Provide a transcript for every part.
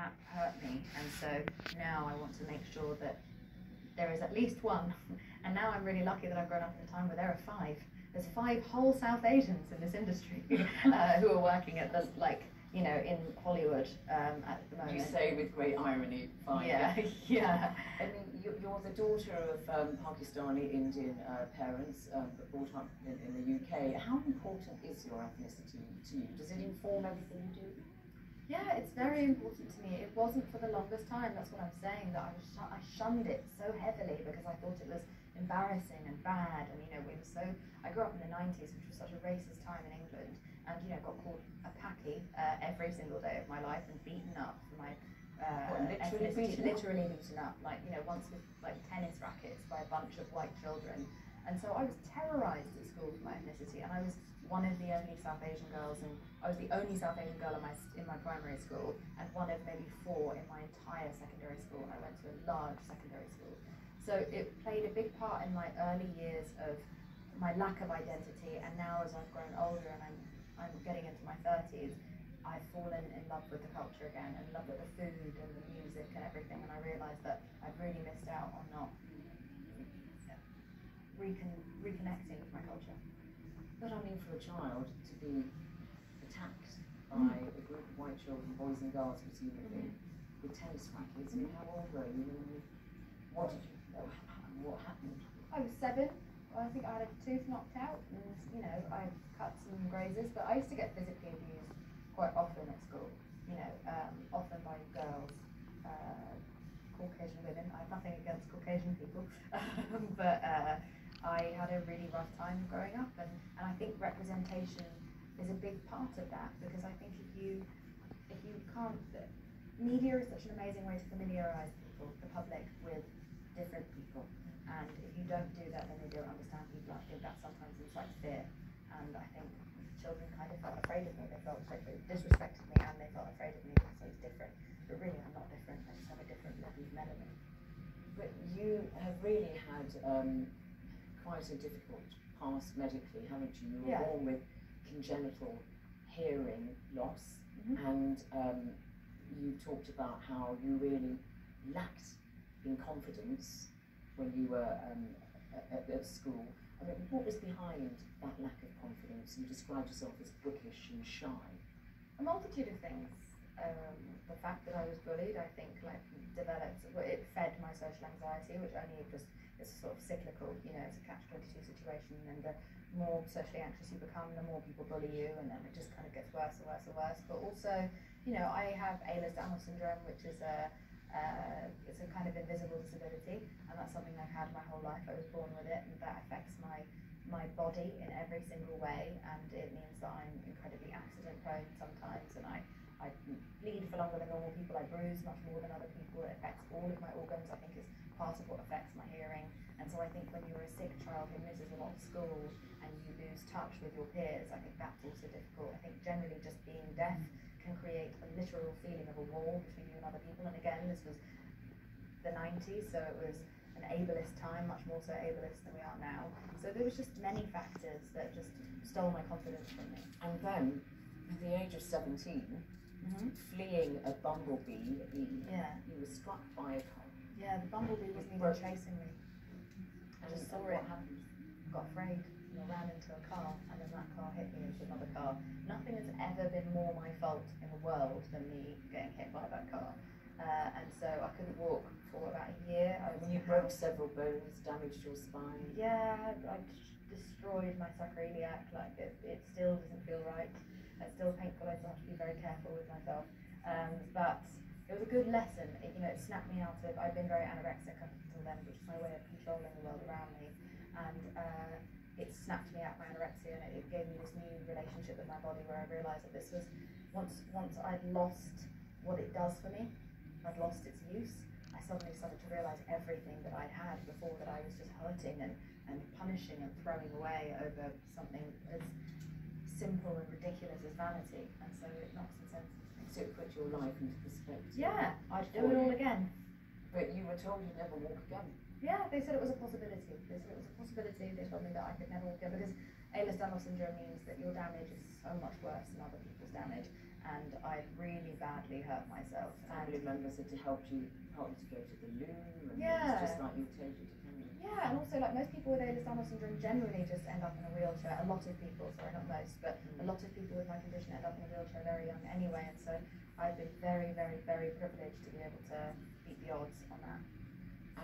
that hurt me, and so now I want to make sure that there is at least one. And now I'm really lucky that I've grown up in a time where there are 5. There's 5 whole South Asians in this industry who are working at the, like, you know, in Hollywood at the moment. You say with great irony, 5. Yeah, yeah. I mean, you're the daughter of Pakistani Indian parents, but brought up in the UK. How important is your ethnicity to you? Does it inform everything you do? Yeah, it's very important to me. It wasn't for the longest time. That's what I'm saying. That I shunned it so heavily because I thought it was embarrassing and bad. And you know, we were so. I grew up in the 90s, which was such a racist time in England, and you know, got called a Paki every single day of my life and beaten up for my ethnicity. Literally beaten up. Like, you know, once with like tennis rackets by a bunch of white children. And so I was terrorised at school for my ethnicity, and I was one of the only South Asian girls, and I was the only South Asian girl in my primary school, and one of maybe 4 in my entire secondary school, and I went to a large secondary school. So it played a big part in my early years of my lack of identity, and now as I've grown older and I'm getting into my 30s, I've fallen in love with the culture again, and in love with the food and the music and everything, and I realised that I've really missed out on not reconnecting with my culture. But I mean, for a child to be attacked by a group of white children, boys and girls presumably, with tennis rackets, I mean, how old were you? What happened? I was 7. I think I had a tooth knocked out, and you know, I cut some grazes, but I used to get physically abused quite often at school, you know, often by girls, Caucasian women. I have nothing against Caucasian people, but I had a really rough time growing up, and I think representation is a big part of that, because I think if you can't, media is such an amazing way to familiarise people, the public, with different people, and if you don't do that, then they don't understand people. I think that sometimes incites fear, and I think children kind of felt afraid of me. They felt like they disrespected me, and they felt afraid of me because I was different. But really, I'm not different. I just have a different level of melanin. But you have really had quite a difficult past medically, haven't you? You were born with congenital hearing loss, and you talked about how you really lacked in confidence when you were at school. I mean, what was behind that lack of confidence? You described yourself as bookish and shy. A multitude of things. The fact that I was bullied, I think, like, developed, it fed my social anxiety, which only just, it's sort of cyclical, you know, it's a catch-22 situation, and the more socially anxious you become, the more people bully you, and then it just kind of gets worse and worse and worse. But also, you know, I have Ehlers-Danlos syndrome, which is it's a kind of invisible disability, and that's something I've had my whole life. I was born with it, and that affects my body in every single way, and it means that I'm incredibly accident prone sometimes, and I bleed for longer than normal people, I bruise much more than other people, it affects all of my organs. I think is part of what affects my hearing, and so I think when you're a sick child who misses a lot of school and you lose touch with your peers, I think that's also difficult. I think generally just being deaf can create a literal feeling of a wall between you and other people, and again, this was the 90s, so it was an ableist time, much more so ableist than we are now. So there was just many factors that just stole my confidence from me. And then, at the age of 17, fleeing a bumblebee, you were struck by a car. Yeah, the bumblebee wasn't even chasing me. I just saw it, got afraid, and I ran into a car, and then that car hit me into another car. Nothing has ever been more my fault in the world than me getting hit by that car. And so I couldn't walk for about a year. You broke several bones, damaged your spine. Yeah, I destroyed my sacroiliac. Like it still doesn't feel right. It's still painful. I still have to be very careful with myself. But it was a good lesson. It snapped me out of. I'd been very anorexic up until then, which is my way of controlling the world around me. And it snapped me out of my anorexia, and it gave me this new relationship with my body, where I realised that this was once I'd lost what it does for me. I'd lost its use. I suddenly started to realise everything that I'd had before, that I was just hurting and punishing and throwing away over something as simple and ridiculous as vanity. And so it knocks some sense into me. So it put your life into perspective. Yeah, I'd do it all again. But you were told you'd never walk again. Yeah, they said it was a possibility. They said it was a possibility. They told me that I could never walk again, because Ehlers-Danlos syndrome means that your damage is so much worse than other people's damage. and I really badly hurt myself. Family members had to help you to go to the loo, and Yeah. it's just like you're totally dependent. Yeah, and also like most people with Ehlers-Danlos syndrome generally just end up in a wheelchair. A lot of people, sorry, not most, but a lot of people with my condition end up in a wheelchair very young anyway, and so I've been very, very, very privileged to be able to beat the odds on that.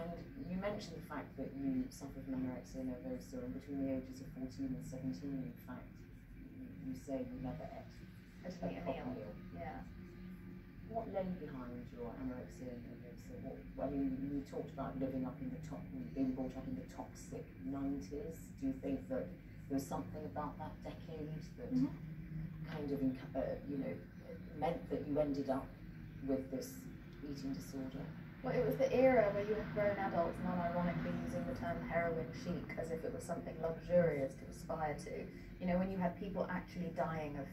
And you mentioned the fact that you suffered from anorexia nervosa, and between the ages of 14 and 17, in fact, you say you never ate I didn't eat a meal. Yeah. What lay behind your anorexia nervosa? I mean, you talked about living up in the top, being brought up in the toxic 90s. Do you think that there was something about that decade that kind of, meant that you ended up with this eating disorder? Well, it was the era where you had grown adults non-ironically using the term heroin chic as if it was something luxurious to aspire to. You know, when you had people actually dying of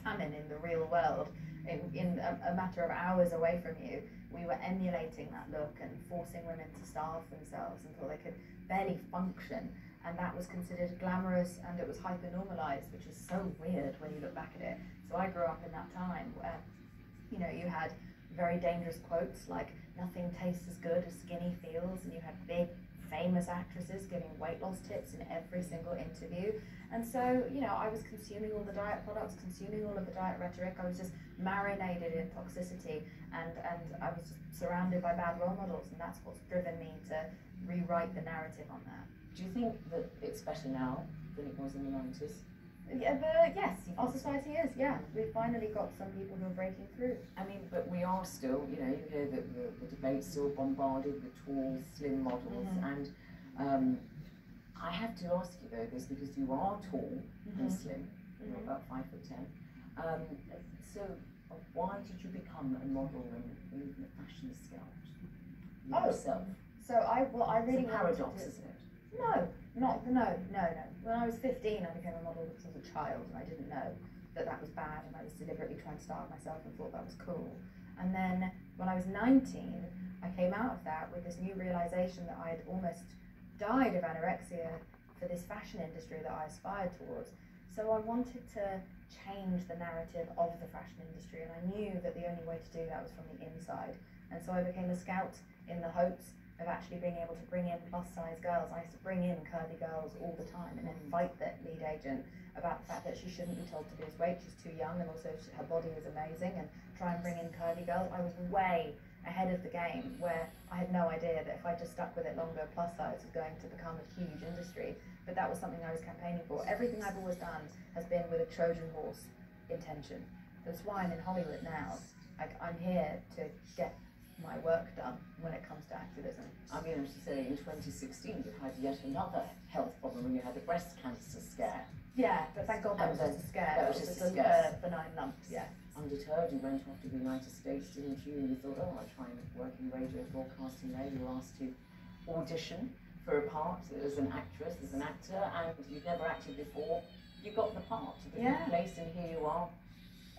famine in the real world, in a matter of hours away from you, we were emulating that look and forcing women to starve themselves until they could barely function, and that was considered glamorous, and it was hyper-normalized, which is so weird when you look back at it. So I grew up in that time where, you know, you had very dangerous quotes like "nothing tastes as good as skinny feels," and you had big famous actresses giving weight loss tips in every single interview. And so, you know, I was consuming all the diet products, consuming all of the diet rhetoric. I was just marinated in toxicity, and I was just surrounded by bad role models, and that's what's driven me to rewrite the narrative on that. Do you think that it's better now than it was in the 90s? Yeah, yes, our society is, yeah. We've finally got some people who are breaking through. I mean, but we are still, you know, you hear that the debate's still bombarded with tall, slim models, and I have to ask you though this, because you are tall and slim, you're about 5'10". So why did you become a model and even a fashion scout yourself? So I really it's a paradox, isn't it? No. When I was 15, I became a model because I was a child, and I didn't know that that was bad, and I was deliberately trying to starve myself and thought that was cool. And then when I was 19, I came out of that with this new realization that I had almost died of anorexia for this fashion industry that I aspired towards. So I wanted to change the narrative of the fashion industry, and I knew that the only way to do that was from the inside. And so I became a scout in the hopes of actually being able to bring in plus size girls. I used to bring in curvy girls all the time and then fight the lead agent about the fact that she shouldn't be told to lose weight, she's too young, and also her body was amazing, and try and bring in curvy girls. I was way ahead of the game, where I had no idea that if I just stuck with it longer, plus size was going to become a huge industry. But that was something I was campaigning for. Everything I've always done has been with a Trojan horse intention. That's why I'm in Hollywood now. I'm here to get my work done when it comes to activism. I mean, I should say, in 2016, you had yet another health problem when you had the breast cancer scare. Yeah, but thank God that was just a scare. That was just a scare. Benign lump, yeah. Undeterred, you went off to the United States, didn't you? You thought, oh, I'll try and work in radio broadcasting there. You were asked to audition for a part as an actress, as an actor, and you'd never acted before. You got the part, the place, and here you are,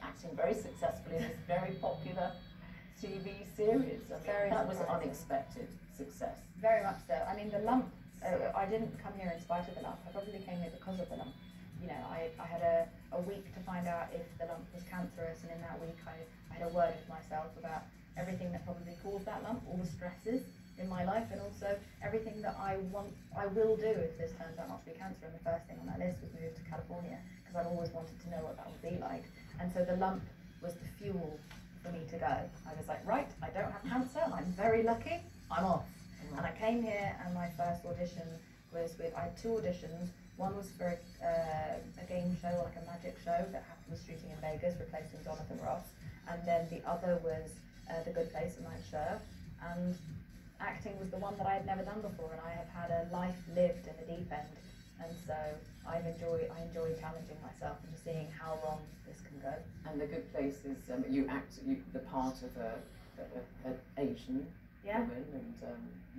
acting very successfully in this very popular TV series. I mean, that was unexpected success. Very much so. I mean, the lump, I didn't come here in spite of the lump. I probably came here because of the lump. You know, I had a week to find out if the lump was cancerous, and in that week I had a word with myself about everything that probably caused that lump, all the stresses in my life, and also everything that I will do if this turns out not to be cancer. And the first thing on that list was move to California, because I've always wanted to know what that would be like. And so the lump was the fuel for me to go. I was like, right, I don't have cancer, I'm very lucky, I'm off. And I came here, and my first audition was I had 2 auditions. One was for a game show, like a magic show that was shooting in Vegas, replacing Jonathan Ross. And then the other was The Good Place with Mike Schur. And acting was the one that I had never done before, and I have had a life lived in the deep end. And so I enjoy challenging myself and just seeing how wrong this can go. And The Good Place is you act the part of an Asian woman, and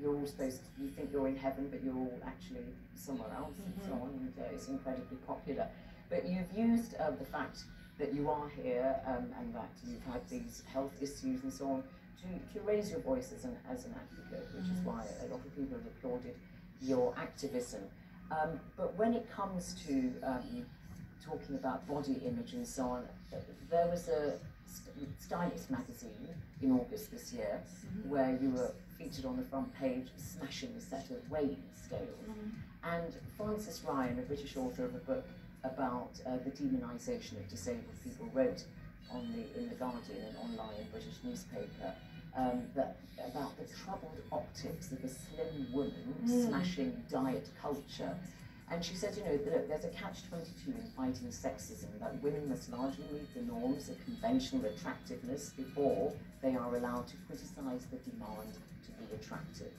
you're all supposed to, you think you're in heaven, but you're all actually somewhere else, and so on. And it's incredibly popular. But you've used the fact that you are here and that you've had these health issues and so on to raise your voice as an advocate, which is why a lot of people have applauded your activism. But when it comes to talking about body image and so on, there was a Stylist magazine in August this year where you were featured on the front page smashing a set of weighing scales. And Frances Ryan, a British author of a book about the demonisation of disabled people, wrote in the Guardian, an online British newspaper, about the troubled optics of a slim woman smashing diet culture. And she said, you know, there's a catch-22 in fighting sexism, that women must largely meet the norms of conventional attractiveness before they are allowed to criticise the demand to be attractive.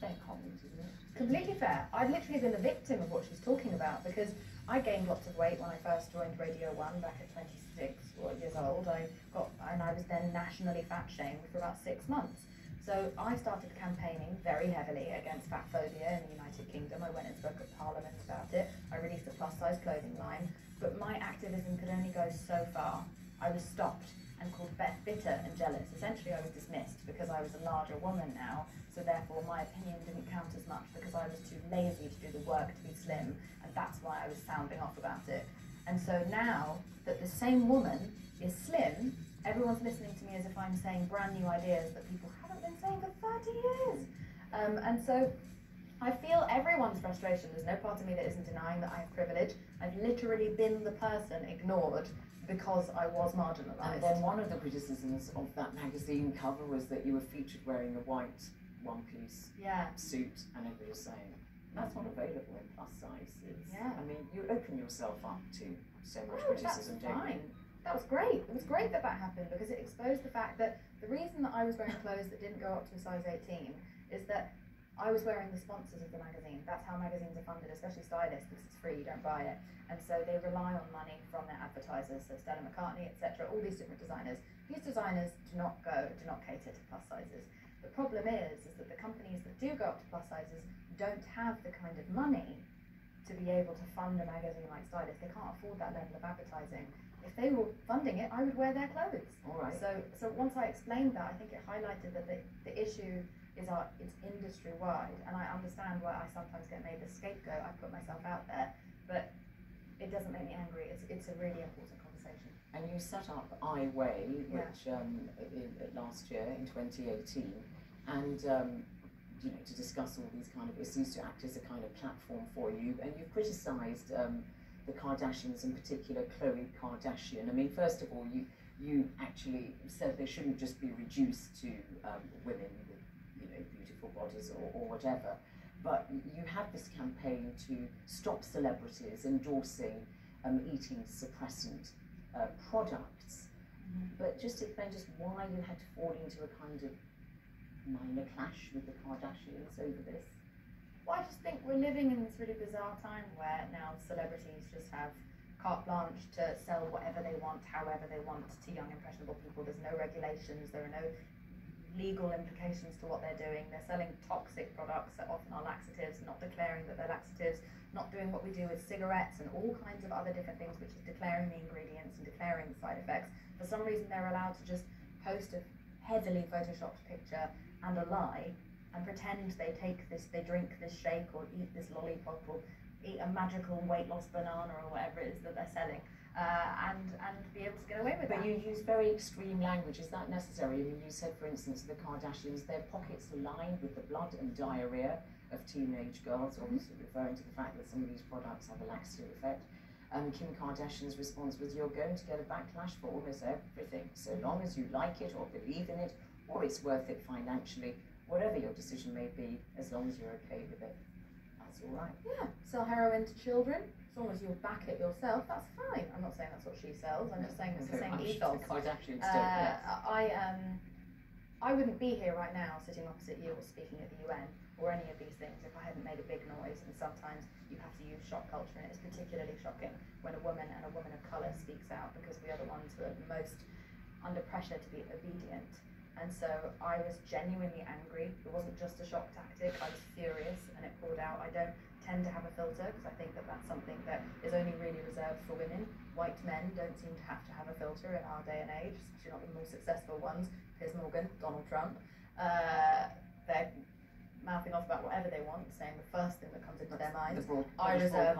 Fair comment, isn't it? Completely fair. I've literally been the victim of what she's talking about, because I gained lots of weight when I first joined Radio 1 back at 26 years old. I was then nationally fat shamed for about 6 months. So I started campaigning very heavily against fat phobia in the United Kingdom. I went and spoke at Parliament about it. I released a plus-size clothing line, but my activism could only go so far. I was stopped and called bitter and jealous. Essentially, I was dismissed because I was a larger woman now, so therefore my opinion didn't count as much because I was too lazy to do the work to be slim, and that's why I was sounding off about it. And so now that the same woman is slim, everyone's listening to me as if I'm saying brand new ideas that people haven't been saying for 30 years. And so I feel everyone's frustration. There's no part of me that isn't denying that I have privilege. I've literally been the person ignored because I was marginalised. And then one of the criticisms of that magazine cover was that you were featured wearing a white one-piece suit, and everybody was saying, that's not available in plus size. I mean, you open yourself up to so much criticism, don't you? That was great. It was great that happened, because it exposed the fact that the reason that I was wearing clothes that didn't go up to a size 18 is that I was wearing the sponsors of the magazine. That's how magazines are funded, especially stylists, because it's free, you don't buy it. And so they rely on money from their advertisers, so Stella McCartney, etc., all these different designers. These designers do not cater to plus sizes. The problem is that the companies that do go up to plus sizes don't have the kind of money to be able to fund a magazine like Stylist. They can't afford that level of advertising. If they were funding it, I would wear their clothes. All right. So once I explained that, I think it highlighted that the issue is it's industry-wide, and I understand why I sometimes get made the scapegoat. I put myself out there, but it doesn't make me angry. It's a really important conversation. And you set up I Weigh, which last year in 2018, and you know, to discuss all these kind of issues, to act as a kind of platform for you, and you've criticised the Kardashians, in particular Khloe Kardashian. I mean, first of all, you actually said they shouldn't just be reduced to women with, you know, beautiful bodies or whatever, but you had this campaign to stop celebrities endorsing eating suppressant products. But just explain just why you had to fall into a kind of minor clash with the Kardashians over this. Well, I just think we're living in this really bizarre time where now celebrities just have carte blanche to sell whatever they want, however they want, to young impressionable people. There's no regulations, there are no legal implications to what they're doing. They're selling toxic products that often are laxatives, not declaring that they're laxatives, not doing what we do with cigarettes and all kinds of other different things, which is declaring the ingredients and declaring the side effects. For some reason, they're allowed to just post a heavily photoshopped picture and a lie and pretend they drink this shake or eat this lollipop or eat a magical weight loss banana or whatever it is that they're selling, and be able to get away with that. But you use very extreme language. Is that necessary? I mean, you said, for instance, the Kardashians, their pockets are lined with the blood and diarrhea of teenage girls, obviously referring to the fact that some of these products have a laxative effect. Kim Kardashian's response was, you're going to get a backlash for almost everything, so long as you like it or believe in it, or it's worth it financially, whatever your decision may be, as long as you're okay with it, that's all right. Yeah, sell heroin to children, as long as you back it yourself, that's fine. I'm not saying that's what she sells, I'm just saying it's the same ethos. The Kardashians don't, I wouldn't be here right now sitting opposite you or speaking at the UN or any of these things if I hadn't made a big noise, and sometimes you have to use shock culture, and it's particularly shocking when a woman and a woman of colour speaks out, because we are the ones who are most under pressure to be obedient. And so I was genuinely angry. It wasn't just a shock tactic, I was furious and it poured out. I don't tend to have a filter because I think that that's something that is only really reserved for women. White men don't seem to have a filter in our day and age, especially not the more successful ones. Piers Morgan, Donald Trump. They're mouthing off about whatever they want, saying the first thing that comes into their mind. I reserve,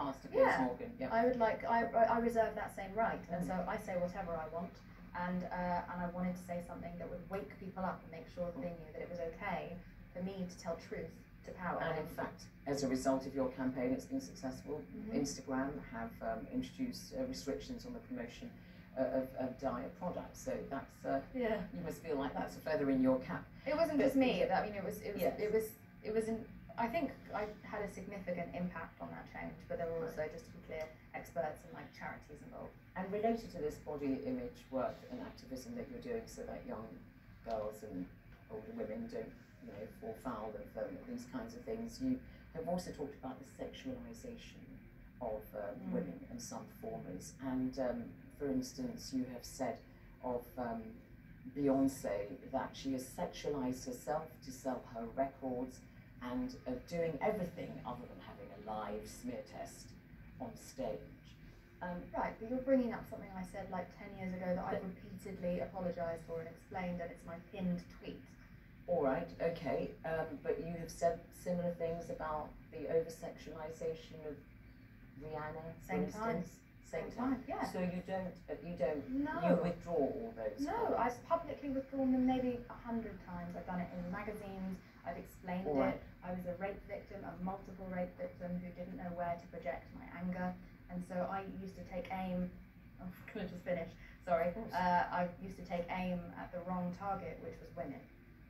I reserve that same right, and so I say whatever I want, and I wanted to say something that would wake people up and make sure that they knew that it was okay for me to tell truth to power. And in fact, as a result of your campaign, it's been successful. Instagram have introduced restrictions on the promotion of diet products, so that's you must feel like that's a feather in your cap. It wasn't just me. I mean, it was. I think I had a significant impact on that change, but there were also, just to be clear, experts and like charities involved. And related to this body image work and activism that you're doing, so that young girls and older women don't, fall foul of these kinds of things, you have also talked about the sexualization of women and some performers. And for instance, you have said of Beyonce that she has sexualized herself to sell her records and doing everything other than having a live smear test on stage. Right, but you're bringing up something I said like 10 years ago that I've repeatedly apologised for and explained, and it's my pinned tweet. All right, okay, but you have said similar things about the over-sexualisation of Rihanna, Same time. Yeah. So you don't, no. You withdraw all those? No, I've publicly withdrawn them maybe 100 times. I've done it in magazines, I've explained it. I was a rape victim, a multiple rape victim who didn't know where to project my anger. And so I used to take aim, I'm going to just finish, sorry. I used to take aim at the wrong target, which was women.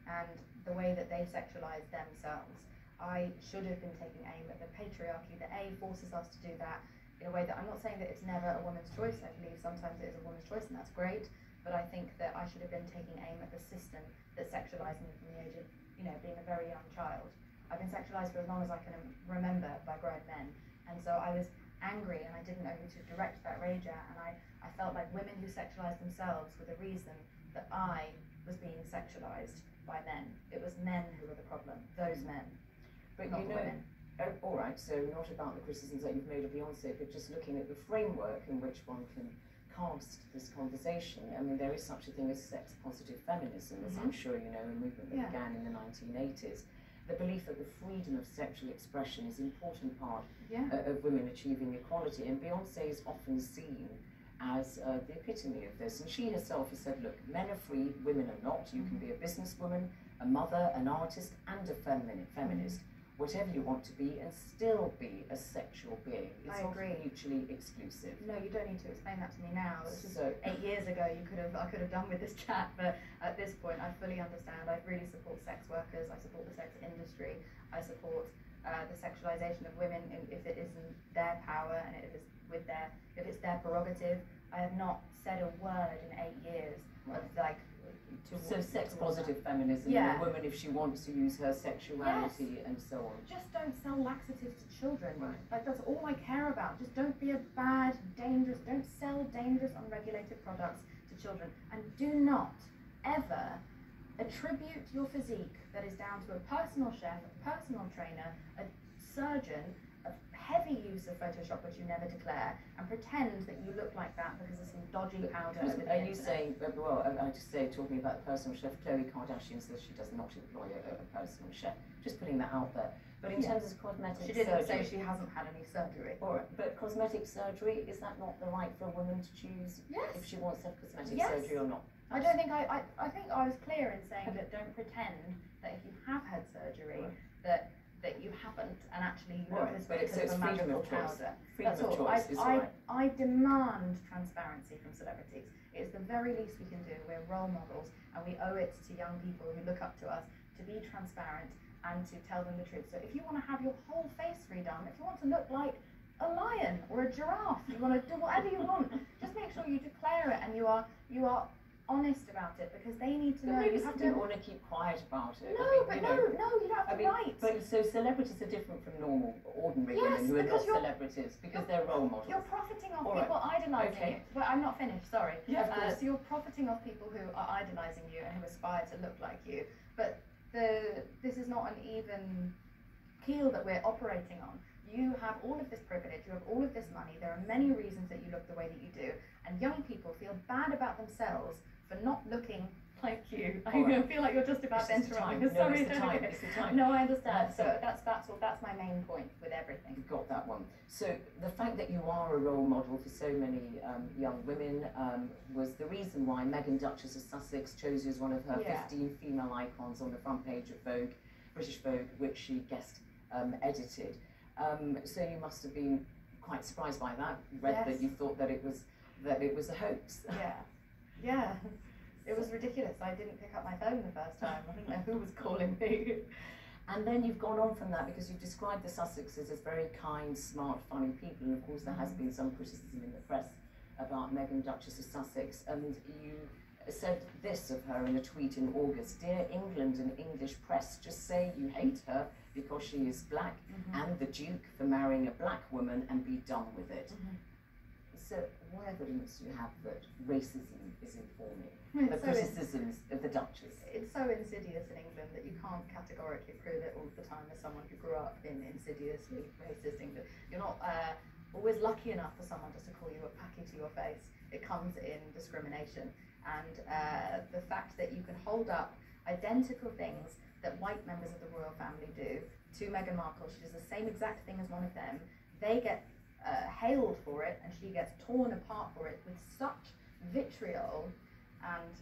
And the way that they sexualize themselves, I should have been taking aim at the patriarchy that forces us to do that in a way that, I'm not saying that it's never a woman's choice. I believe sometimes it is a woman's choice, and that's great. But I think that I should have been taking aim at the system that sexualized me from the age of, being a very young child. I've been sexualized for as long as I can remember by grown men. And so I was angry, and I didn't know who to direct that rage at, and I felt like women who sexualized themselves were the reason that I was being sexualized by men. It was men who were the problem, those men, but not women. All right, so not about the criticisms that you've made of Beyonce, but just looking at the framework in which one can cast this conversation. I mean, there is such a thing as sex-positive feminism, as I'm sure you know, a movement that began in the 1980s. The belief that the freedom of sexual expression is an important part of women achieving equality, and Beyonce is often seen as the epitome of this. And she herself has said, look, men are free, women are not. You can be a businesswoman, a mother, an artist, and a feminist, whatever you want to be, and still be a sexual being. It's not mutually exclusive. No, you don't need to explain that to me now. This is 8 years ago. I could have done with this chat, but at this point, I fully understand. I really support sex workers. I support the sex industry. I support the sexualization of women if it isn't their power and if it's their prerogative. I have not said a word in 8 years of so sex-positive feminism, a woman if she wants to use her sexuality and so on. Just don't sell laxatives to children. Like, that's all I care about. Just don't be a bad, dangerous, don't sell dangerous, unregulated products to children. And do not ever attribute your physique that is down to a personal chef, a personal trainer, a surgeon, a heavy use of Photoshop which you never declare, and pretend that you look like that because of some dodgy powder. Are you saying, well, I just say, talking about the personal chef, Khloe Kardashian says she does not employ a personal chef. Just putting that out there. But in terms of cosmetic surgery... She didn't say she hasn't had any surgery. All right, but cosmetic surgery, is that not the right for a woman to choose if she wants to have cosmetic surgery or not? I don't think I think I was clear in saying that don't pretend that if you have had surgery that you haven't, and actually you look as good as a magical powder. That's all. I demand transparency from celebrities. It's the very least we can do. We're role models, and we owe it to young people who look up to us to be transparent and to tell them the truth. So if you want to have your whole face redone, if you want to look like a lion or a giraffe, you want to do whatever you want, just make sure you declare it and you are honest about it, because they need to know. You have to want to keep quiet about it. No, you don't have the right. But so celebrities are different from normal, ordinary women who are not celebrities because they're role models. You're profiting off people idolising you. But I'm not finished. Sorry. Yeah, of course. So you're profiting off people who are idolising you and who aspire to look like you. But this is not an even keel that we're operating on. You have all of this privilege, you have all of this money, there are many reasons that you look the way that you do, and young people feel bad about themselves for not looking Thank you. I Right. feel like you're just about to interrupt me. No, Sorry. it's the time. It's the time. No, I understand. So That's that's my main point with everything. You've got that one. So the fact that you are a role model for so many young women was the reason why Meghan Duchess of Sussex chose you as one of her 15 female icons on the front page of Vogue, British Vogue, which she guest edited. So you must have been quite surprised by that. Read that you thought that it was a hoax. Yeah. It was ridiculous. I didn't pick up my phone the first time. I didn't know who was calling me. And then you've gone on from that because you've described the Sussexes as very kind, smart, funny people. And of course, there has been some criticism in the press about Meghan Duchess of Sussex. And you said this of her in a tweet in August: "Dear England and English press, just say you hate her because she is black and the Duke for marrying a black woman and be done with it." So what evidence do you have that racism is informing the criticisms of the Duchess? It's so insidious in England that you can't categorically prove it all the time as someone who grew up in insidiously racist England. You're not always lucky enough for someone just to call you a packy to your face. It comes in discrimination. And the fact that you can hold up identical things that white members of the royal family do to Meghan Markle, she does the same exact thing as one of them, they get hailed for it and she gets torn apart for it with such vitriol. And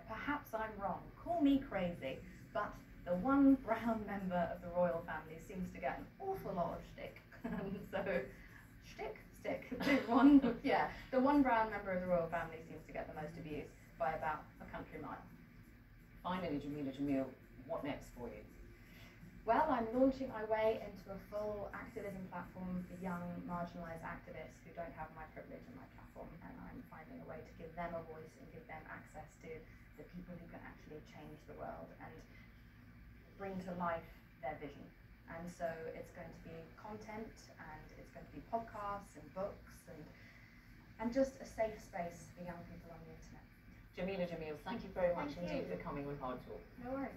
perhaps I'm wrong, call me crazy, but the one brown member of the royal family seems to get an awful lot of shtick. So stick. The one brown member of the royal family seems to get the most abuse by about a country mile. Finally, Jameela Jamil, what next for you? Well, I'm launching my way into a full activism platform for young, marginalised activists who don't have my privilege and my platform, and I'm finding a way to give them a voice and give them access to the people who can actually change the world and bring to life their vision. And so it's going to be content, and it's going to be podcasts and books, and just a safe space for young people on the internet. Jameela Jamil, thank you very much indeed for coming on HARDtalk. No worries.